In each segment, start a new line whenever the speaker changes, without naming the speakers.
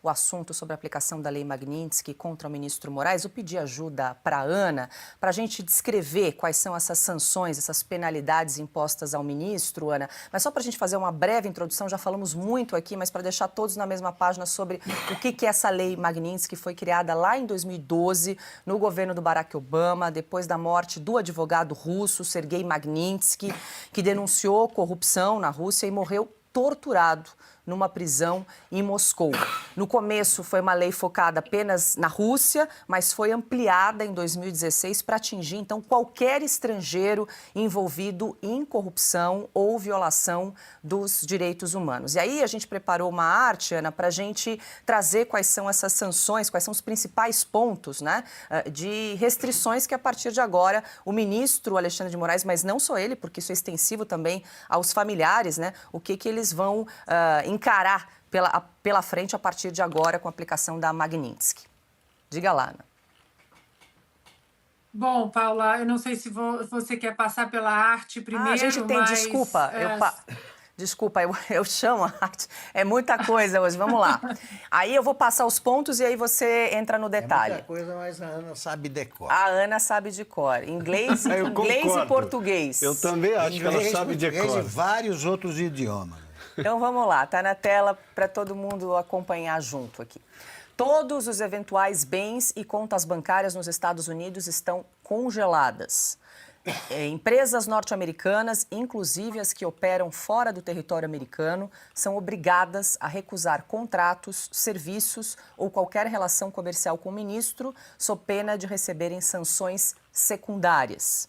o assunto sobre a aplicação da Lei Magnitsky contra o ministro Moraes, eu pedi ajuda para a Ana para a gente descrever quais são essas sanções, essas penalidades impostas ao ministro, Ana. Mas só para a gente fazer uma breve introdução, já falamos muito aqui, mas para deixar todos na mesma página sobre o que é essa Lei Magnitsky, que foi criada lá em 2012, no governo do Barack Obama, depois da morte do advogado russo Sergei Magnitsky, que denunciou corrupção na Rússia e morreu torturado numa prisão em Moscou. No começo foi uma lei focada apenas na Rússia, mas foi ampliada em 2016 para atingir, então, qualquer estrangeiro envolvido em corrupção ou violação dos direitos humanos. E aí a gente preparou uma arte, Ana, para a gente trazer quais são essas sanções, quais são os principais pontos, né, de restrições que a partir de agora o ministro Alexandre de Moraes, mas não só ele, porque isso é extensivo também aos familiares, né, o que eles vão encarar pela frente a partir de agora com a aplicação da Magnitsky. Diga lá, Ana.
Bom, Paula, eu não sei se você quer passar pela arte
A gente
primeiro,
tem,
mas
desculpa, desculpa, eu chamo a arte, é muita coisa hoje, vamos lá. Aí eu vou passar os pontos e aí você entra no detalhe.
É muita coisa, mas a Ana sabe de cor.
A Ana sabe de cor, inglês e português.
Eu também acho que ela sabe de
Português
cor.
e vários outros idiomas.
Então vamos lá, tá na tela para todo mundo acompanhar junto aqui. Todos os eventuais bens e contas bancárias nos Estados Unidos estão congeladas. Empresas norte-americanas, inclusive as que operam fora do território americano, são obrigadas a recusar contratos, serviços ou qualquer relação comercial com o ministro, sob pena de receberem sanções secundárias.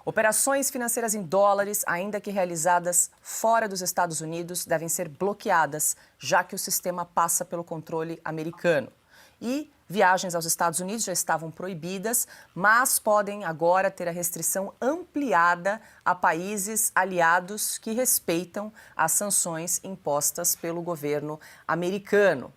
Operações financeiras em dólares, ainda que realizadas fora dos Estados Unidos, devem ser bloqueadas, já que o sistema passa pelo controle americano. E viagens aos Estados Unidos já estavam proibidas, mas podem agora ter a restrição ampliada a países aliados que respeitam as sanções impostas pelo governo americano.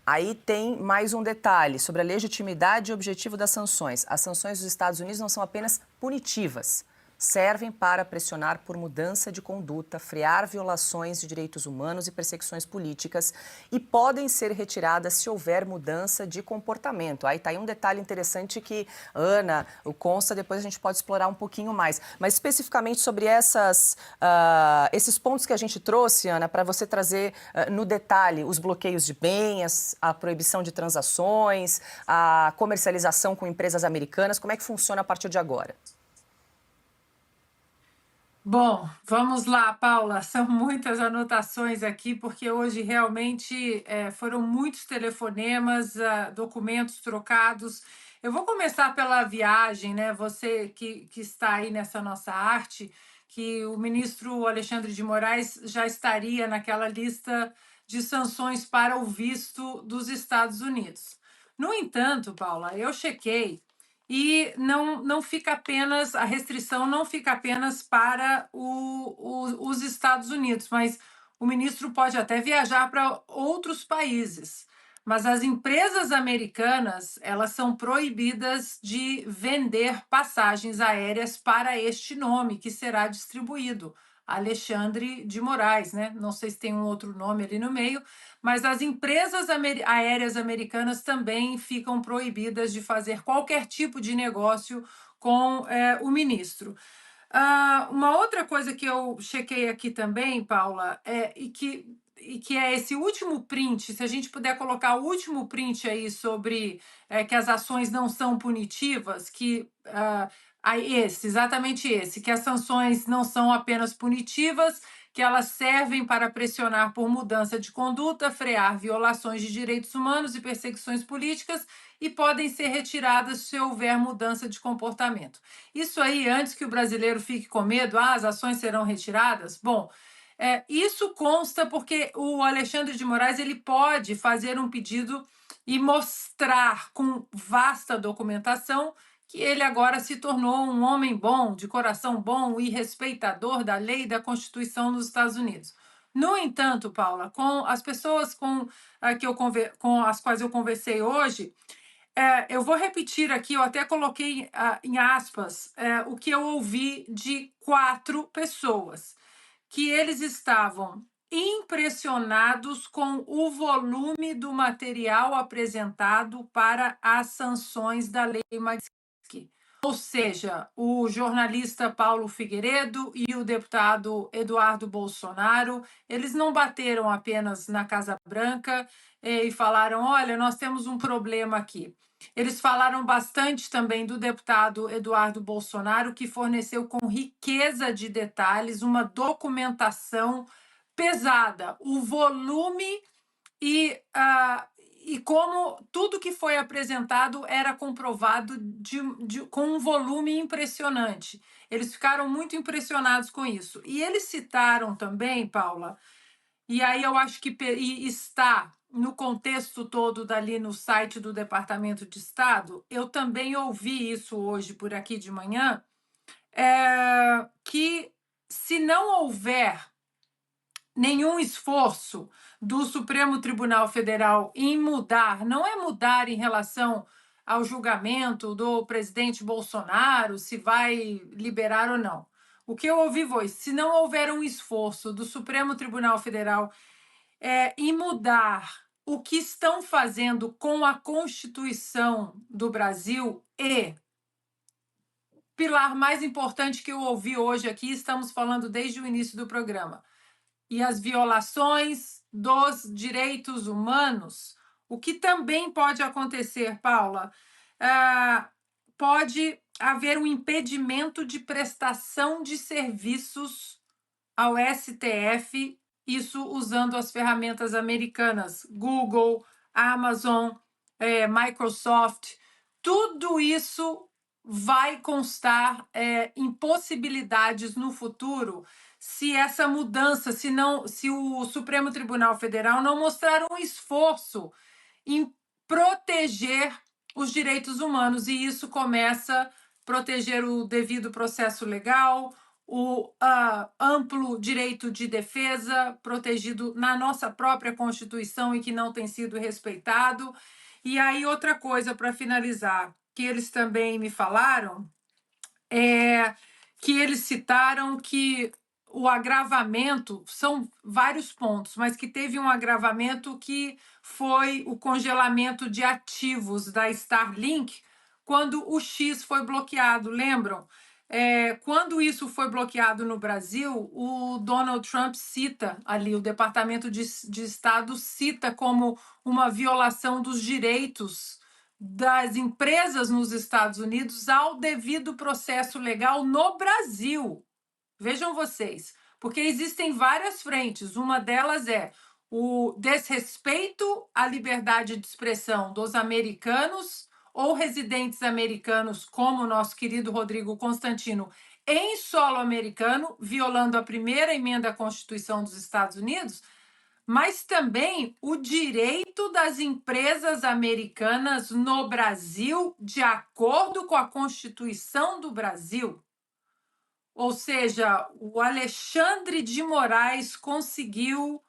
Aí tem mais um detalhe sobre a legitimidade e objetivo das sanções. As sanções dos Estados Unidos não são apenas punitivas, servem para pressionar por mudança de conduta, frear violações de direitos humanos e perseguições políticas e podem ser retiradas se houver mudança de comportamento. Aí está aí um detalhe interessante que, Ana, o consta, depois a gente pode explorar um pouquinho mais. Mas especificamente sobre esses pontos que a gente trouxe, Ana, para você trazer no detalhe os bloqueios de bens, a proibição de transações, a comercialização com empresas americanas, como é que funciona a partir de agora?
Bom, vamos lá, Paula. São muitas anotações aqui, porque hoje realmente foram muitos telefonemas, documentos trocados. Eu vou começar pela viagem, né? Você que está aí nessa nossa arte, que o ministro Alexandre de Moraes já estaria naquela lista de sanções para o visto dos Estados Unidos. No entanto, Paula, eu chequei. E não fica apenas, a restrição não fica apenas para os Estados Unidos, mas o ministro pode até viajar para outros países. Mas as empresas americanas, elas são proibidas de vender passagens aéreas para este nome, que será distribuído, Alexandre de Moraes, né? Não sei se tem um outro nome ali no meio, mas as empresas aéreas americanas também ficam proibidas de fazer qualquer tipo de negócio com o ministro. Uma outra coisa que eu chequei aqui também, Paula, e que é esse último print, se a gente puder colocar o último print aí sobre que as ações não são punitivas, exatamente esse, que as sanções não são apenas punitivas, que elas servem para pressionar por mudança de conduta, frear violações de direitos humanos e perseguições políticas e podem ser retiradas se houver mudança de comportamento. Isso aí, antes que o brasileiro fique com medo, as ações serão retiradas? Bom, isso consta porque o Alexandre de Moraes ele pode fazer um pedido e mostrar com vasta documentação que ele agora se tornou um homem bom, de coração bom e respeitador da lei e da Constituição nos Estados Unidos. No entanto, Paula, com as pessoas com as quais eu conversei hoje, eu vou repetir aqui, eu até coloquei em aspas o que eu ouvi de 4 pessoas, que eles estavam impressionados com o volume do material apresentado para as sanções da Lei Magnitsky. Ou seja, o jornalista Paulo Figueiredo e o deputado Eduardo Bolsonaro, eles não bateram apenas na Casa Branca e falaram, olha, nós temos um problema aqui. Eles falaram bastante também do deputado Eduardo Bolsonaro, que forneceu com riqueza de detalhes uma documentação pesada, o volume e como tudo que foi apresentado era comprovado com um volume impressionante. Eles ficaram muito impressionados com isso. E eles citaram também, Paula, e aí eu acho que está no contexto todo dali no site do Departamento de Estado, eu também ouvi isso hoje por aqui de manhã, que se não houver nenhum esforço do Supremo Tribunal Federal em mudar, não é mudar em relação ao julgamento do presidente Bolsonaro, se vai liberar ou não. O que eu ouvi foi, se não houver um esforço do Supremo Tribunal Federal em mudar o que estão fazendo com a Constituição do Brasil e pilar mais importante que eu ouvi hoje aqui, estamos falando desde o início do programa, e as violações dos direitos humanos, o que também pode acontecer, Paula, pode haver um impedimento de prestação de serviços ao STF, isso usando as ferramentas americanas, Google, Amazon, Microsoft, tudo isso vai constar impossibilidades no futuro se essa mudança, se o Supremo Tribunal Federal não mostrar um esforço em proteger os direitos humanos, e isso começa a proteger o devido processo legal, o amplo direito de defesa protegido na nossa própria Constituição e que não tem sido respeitado. E aí, outra coisa para finalizar, que eles também me falaram, que eles citaram que o agravamento, são vários pontos, mas que teve um agravamento que foi o congelamento de ativos da Starlink quando o X foi bloqueado, lembram? Quando isso foi bloqueado no Brasil, o Donald Trump cita ali, o Departamento de Estado cita como uma violação dos direitos das empresas nos Estados Unidos ao devido processo legal no Brasil. Vejam vocês, porque existem várias frentes. Uma delas é o desrespeito à liberdade de expressão dos americanos ou residentes americanos, como o nosso querido Rodrigo Constantino, em solo americano, violando a primeira emenda à Constituição dos Estados Unidos, mas também o direito das empresas americanas no Brasil, de acordo com a Constituição do Brasil. Ou seja, o Alexandre de Moraes conseguiu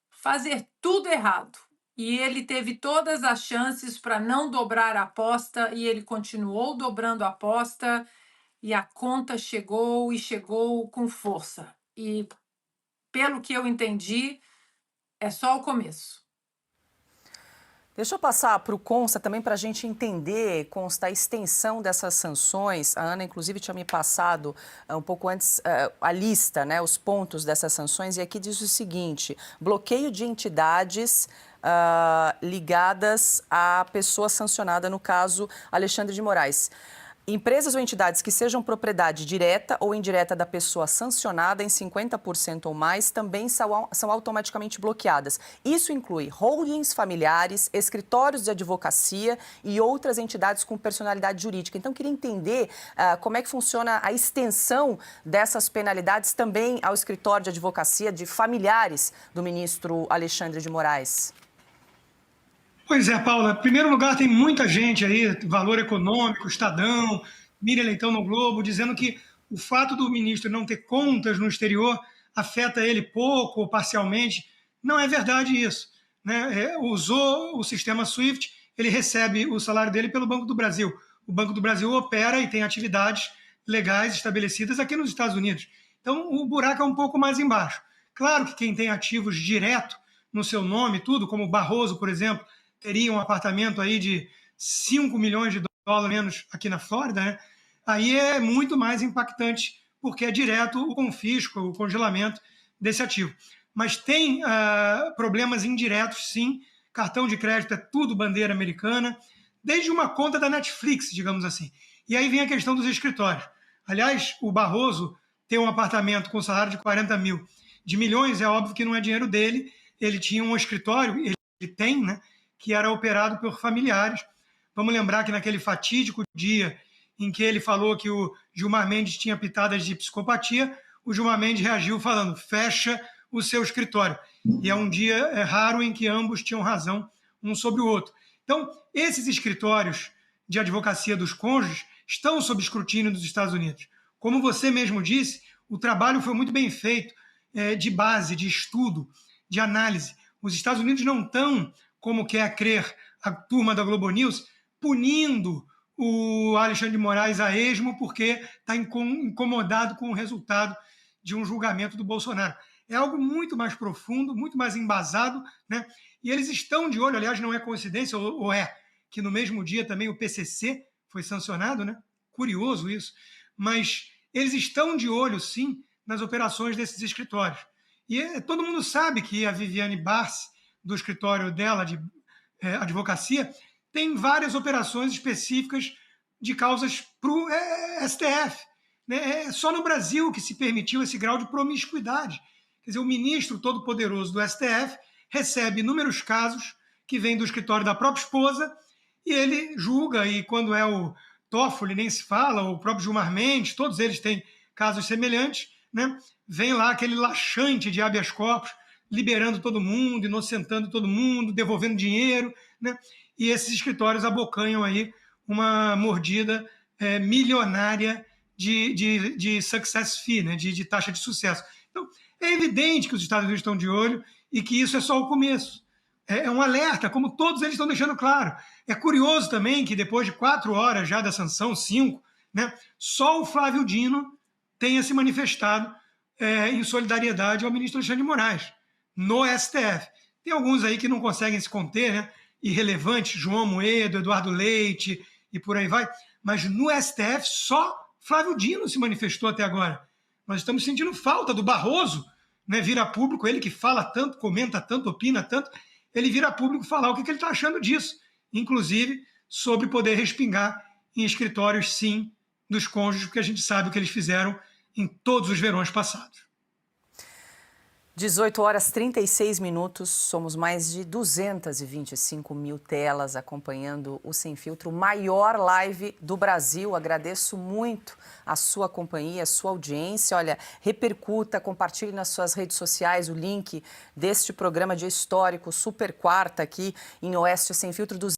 fazer tudo errado. E ele teve todas as chances para não dobrar a aposta, e ele continuou dobrando a aposta, e a conta chegou e chegou com força. E, pelo que eu entendi, é só o começo.
Deixa eu passar para o Consta também para a gente entender, Consta, a extensão dessas sanções. A Ana, inclusive, tinha me passado um pouco antes a lista, né, os pontos dessas sanções, e aqui diz o seguinte: bloqueio de entidades ligadas à pessoa sancionada, no caso Alexandre de Moraes. Empresas ou entidades que sejam propriedade direta ou indireta da pessoa sancionada em 50% ou mais também são automaticamente bloqueadas. Isso inclui holdings familiares, escritórios de advocacia e outras entidades com personalidade jurídica. Então, queria entender como é que funciona a extensão dessas penalidades também ao escritório de advocacia de familiares do ministro Alexandre de Moraes.
Pois é, Paula. Em primeiro lugar, tem muita gente aí, Valor Econômico, Estadão, Miriam Leitão no Globo, dizendo que o fato do ministro não ter contas no exterior afeta ele pouco ou parcialmente. Não é verdade isso, né? Usou o sistema SWIFT, ele recebe o salário dele pelo Banco do Brasil. O Banco do Brasil opera e tem atividades legais estabelecidas aqui nos Estados Unidos. Então, o buraco é um pouco mais embaixo. Claro que quem tem ativos direto no seu nome, tudo, como o Barroso, por exemplo, teria um apartamento aí de 5 milhões de dólares menos aqui na Flórida, né? Aí é muito mais impactante, porque é direto o confisco, o congelamento desse ativo. Mas tem problemas indiretos, sim. Cartão de crédito é tudo bandeira americana, desde uma conta da Netflix, digamos assim. E aí vem a questão dos escritórios. Aliás, o Barroso ter um apartamento com salário de 40 mil de milhões, é óbvio que não é dinheiro dele. Ele tinha um escritório, ele tem, né, que era operado por familiares. Vamos lembrar que naquele fatídico dia em que ele falou que o Gilmar Mendes tinha pitadas de psicopatia, o Gilmar Mendes reagiu falando, fecha o seu escritório. E é um dia raro em que ambos tinham razão um sobre o outro. Então, esses escritórios de advocacia dos cônjuges estão sob escrutínio dos Estados Unidos. Como você mesmo disse, o trabalho foi muito bem feito, de base, de estudo, de análise. Os Estados Unidos não estão, como quer crer a turma da Globo News, punindo o Alexandre de Moraes a esmo porque está incomodado com o resultado de um julgamento do Bolsonaro. É algo muito mais profundo, muito mais embasado, né? E eles estão de olho, aliás, não é coincidência, ou é, que no mesmo dia também o PCC foi sancionado, né? Curioso isso, mas eles estão de olho, sim, nas operações desses escritórios. E todo mundo sabe que a Viviane Barsi, do escritório dela de advocacia, tem várias operações específicas de causas para o STF. Né? É só no Brasil que se permitiu esse grau de promiscuidade. Quer dizer, o ministro todo-poderoso do STF recebe inúmeros casos que vêm do escritório da própria esposa e ele julga, e quando é o Toffoli nem se fala, o próprio Gilmar Mendes, todos eles têm casos semelhantes, né? Vem lá aquele laxante de habeas corpus, liberando todo mundo, inocentando todo mundo, devolvendo dinheiro, né? E esses escritórios abocanham aí uma mordida milionária de success fee, né? de taxa de sucesso. Então, é evidente que os Estados Unidos estão de olho e que isso é só o começo. É um alerta, como todos eles estão deixando claro. É curioso também que depois de 4 horas já da sanção, 5, né, só o Flávio Dino tenha se manifestado em solidariedade ao ministro Alexandre de Moraes, no STF. Tem alguns aí que não conseguem se conter, né, irrelevantes, João Moedo, Eduardo Leite e por aí vai, mas no STF só Flávio Dino se manifestou até agora. Nós estamos sentindo falta do Barroso, né, vir a público, ele que fala tanto, comenta tanto, opina tanto, ele vir a público falar o que ele está achando disso, inclusive sobre poder respingar em escritórios, sim, dos cônjuges, porque a gente sabe o que eles fizeram em todos os verões passados.
18 horas 36 minutos, somos mais de 225 mil telas acompanhando o Sem Filtro, maior live do Brasil. Agradeço muito a sua companhia, a sua audiência. Olha, repercuta, compartilhe nas suas redes sociais o link deste programa de histórico Super Quarta aqui em Oeste Sem Filtro dos